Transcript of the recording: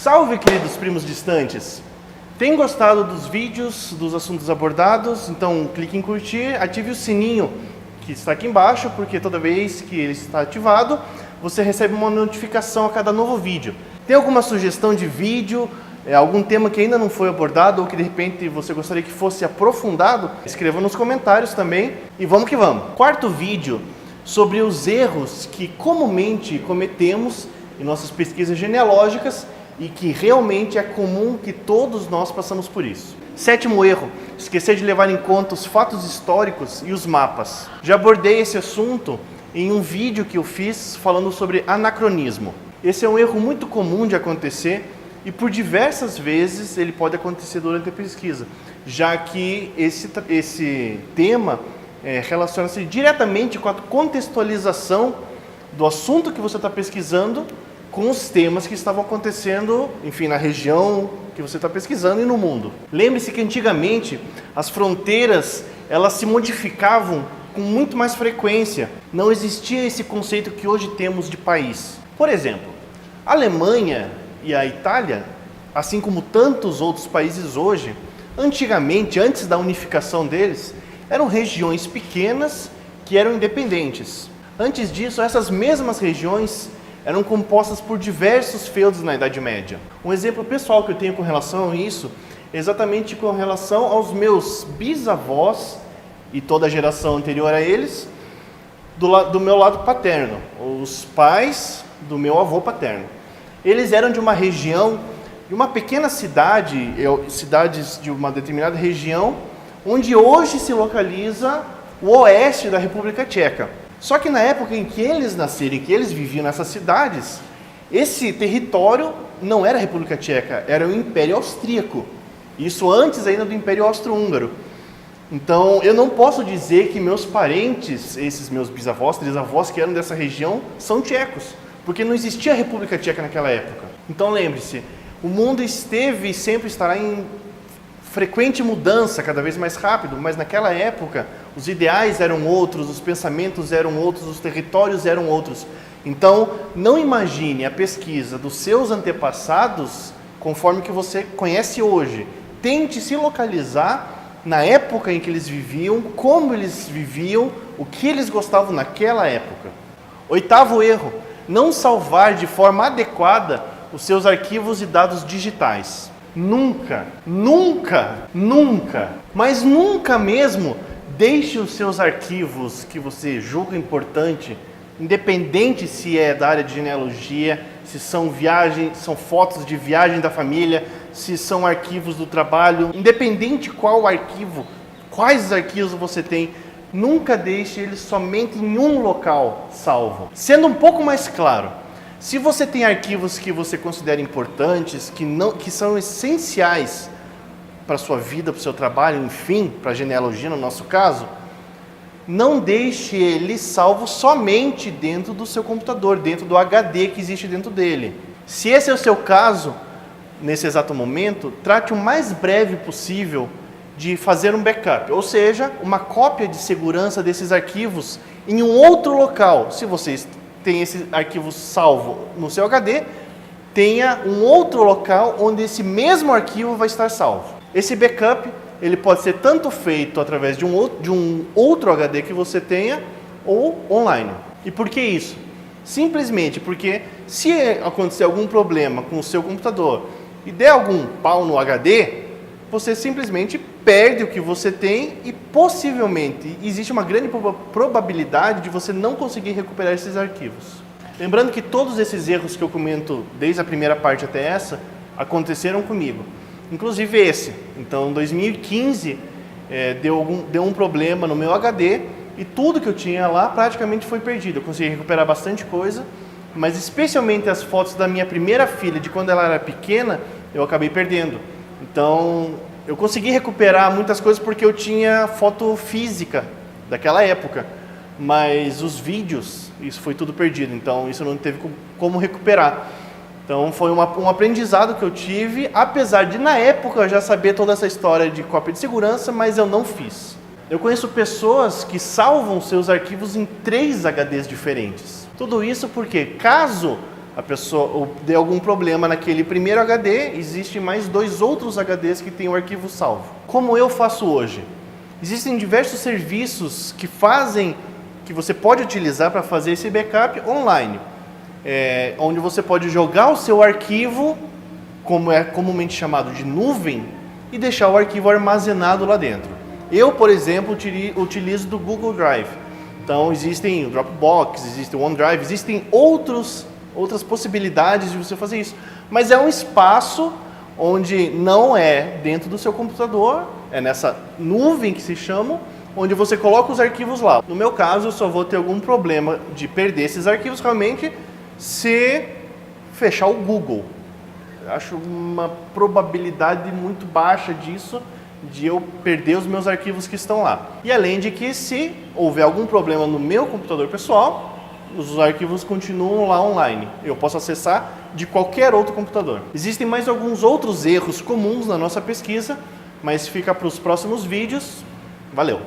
Salve, queridos primos distantes! Tem gostado dos vídeos, dos assuntos abordados? Então clique em curtir, ative o sininho que está aqui embaixo, porque toda vez que ele está ativado, você recebe uma notificação a cada novo vídeo. Tem alguma sugestão de vídeo, algum tema que ainda não foi abordado ou que de repente você gostaria que fosse aprofundado? Escreva nos comentários também e vamos que vamos! Quarto vídeo sobre os erros que comumente cometemos em nossas pesquisas genealógicas e que realmente é comum que todos nós passamos por isso. Sétimo erro, esquecer de levar em conta os fatos históricos e os mapas. Já abordei esse assunto em um vídeo que eu fiz falando sobre anacronismo. Esse é um erro muito comum de acontecer e por diversas vezes ele pode acontecer durante a pesquisa, já que esse tema relaciona-se diretamente com a contextualização do assunto que você está pesquisando com os temas que estavam acontecendo, enfim, na região que você está pesquisando e no mundo. Lembre-se que antigamente as fronteiras elas se modificavam com muito mais frequência. Não existia esse conceito que hoje temos de país. Por exemplo, a Alemanha e a Itália, assim como tantos outros países hoje, antigamente, antes da unificação deles, eram regiões pequenas que eram independentes. Antes disso, essas mesmas regiões eram compostas por diversos feudos na Idade Média. Um exemplo pessoal que eu tenho com relação a isso é exatamente com relação aos meus bisavós e toda a geração anterior a eles, do meu lado paterno, os pais do meu avô paterno. Eles eram de uma região, de uma pequena cidade, cidades de uma determinada região, onde hoje se localiza o oeste da República Tcheca. Só que na época em que eles nasceram, em que eles viviam nessas cidades, esse território não era a República Tcheca, era o Império Austríaco. Isso antes ainda do Império Austro-Húngaro. Então, eu não posso dizer que meus parentes, esses meus bisavós, trisavós que eram dessa região, são tchecos, porque não existia a República Tcheca naquela época. Então, lembre-se, o mundo esteve e sempre estará em frequente mudança, cada vez mais rápido, mas naquela época os ideais eram outros, os pensamentos eram outros, os territórios eram outros. Então, não imagine a pesquisa dos seus antepassados conforme que você conhece hoje. Tente se localizar na época em que eles viviam, como eles viviam, o que eles gostavam naquela época. Oitavo erro, não salvar de forma adequada os seus arquivos e dados digitais. Nunca, mas nunca mesmo deixe os seus arquivos que você julga importante, independente se é da área de genealogia, se são são fotos de viagem da família, se são arquivos do trabalho, independente quais arquivos você tem, nunca deixe eles somente em um local salvo. Sendo um pouco mais claro, se você tem arquivos que você considera importantes, que são essenciais para a sua vida, para o seu trabalho, enfim, para a genealogia no nosso caso, não deixe ele salvo somente dentro do seu computador, dentro do HD que existe dentro dele. Se esse é o seu caso, nesse exato momento, trate o mais breve possível de fazer um backup, ou seja, uma cópia de segurança desses arquivos em um outro local. Se você tem esse arquivo salvo no seu HD, tenha um outro local onde esse mesmo arquivo vai estar salvo. Esse backup, ele pode ser tanto feito através de um outro HD que você tenha ou online. E por que isso? Simplesmente porque se acontecer algum problema com o seu computador e der algum pau no HD, você simplesmente perde o que você tem e possivelmente existe uma grande probabilidade de você não conseguir recuperar esses arquivos. Lembrando que todos esses erros que eu comento desde a primeira parte até essa aconteceram comigo, inclusive esse. Então, em 2015 deu um problema no meu HD e tudo que eu tinha lá praticamente foi perdido. Eu consegui recuperar bastante coisa, mas especialmente as fotos da minha primeira filha, de quando ela era pequena, eu acabei perdendo. Então, eu consegui recuperar muitas coisas porque eu tinha foto física daquela época, mas os vídeos, isso foi tudo perdido, então isso não teve como recuperar. Então foi um aprendizado que eu tive, apesar de na época eu já saber toda essa história de cópia de segurança, mas eu não fiz. Eu conheço pessoas que salvam seus arquivos em 3 HDs diferentes. Tudo isso porque caso a pessoa ou deu algum problema naquele primeiro HD, existem mais 2 outros HDs que têm o arquivo salvo. Como eu faço hoje? Existem diversos serviços que você pode utilizar para fazer esse backup online, onde você pode jogar o seu arquivo, como é comumente chamado de nuvem, e deixar o arquivo armazenado lá dentro. Eu, por exemplo, utilizo do Google Drive. Então existem o Dropbox, existe o OneDrive, existem outras possibilidades de você fazer isso. Mas é um espaço onde não é dentro do seu computador, é nessa nuvem que se chama, onde você coloca os arquivos lá. No meu caso, eu só vou ter algum problema de perder esses arquivos realmente se fechar o Google. Eu acho uma probabilidade muito baixa disso, de eu perder os meus arquivos que estão lá. E além de que, se houver algum problema no meu computador pessoal, os arquivos continuam lá online. Eu posso acessar de qualquer outro computador. Existem mais alguns outros erros comuns na nossa pesquisa, mas fica para os próximos vídeos. Valeu!